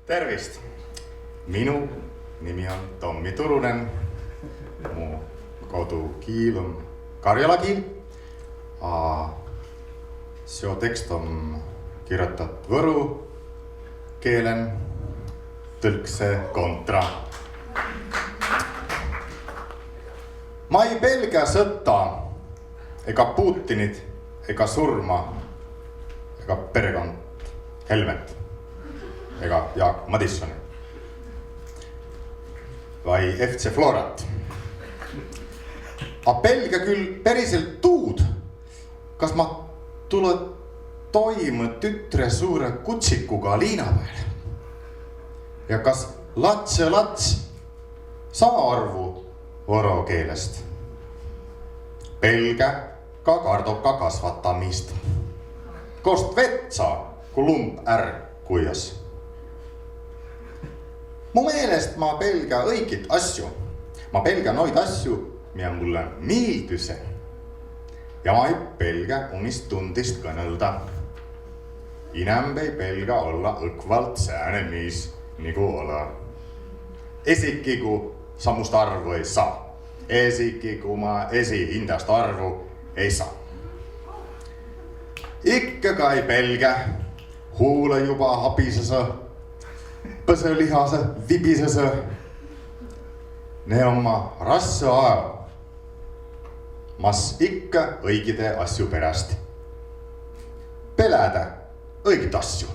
Tervist! Minu nimi on Tommi Turunen. Mu kodukiil on karjala kiil. Seo tekst on kirjoitat võru keelen tõlkse kontra. Ma ei pelgä sõtta ega Putinit ega surma ega perekond Helmet ega Jaak Madissoni vai FC Florat. A pelgä küll päriselt tuud, kas ma tule toime tütre suure kutsikuga liina peale. Ja kas lats ja lats saa arvu võro keelest. Pelgä ka kardoka kasvatamist. Kost vett saa, kui lump kuias. Mu meelest ma pelgä õigit asju. Ma pelgä noid asju, mida mulle miildüse. Ja ma ei pelgä omist tundist kõnelda. Inämb ei pelgä olla õkvalt sääne miis nagu ole. Esiki, kui sa must arvu ei saa. Esiki, kui ma esihindast arvu ei saa. Ikka ka ei pelgä. Huule juba hapisese, põselihase, vibisese. Ne on ma rasse aja. Mas ikka õigide asju pärast. Pelädä õigit asju.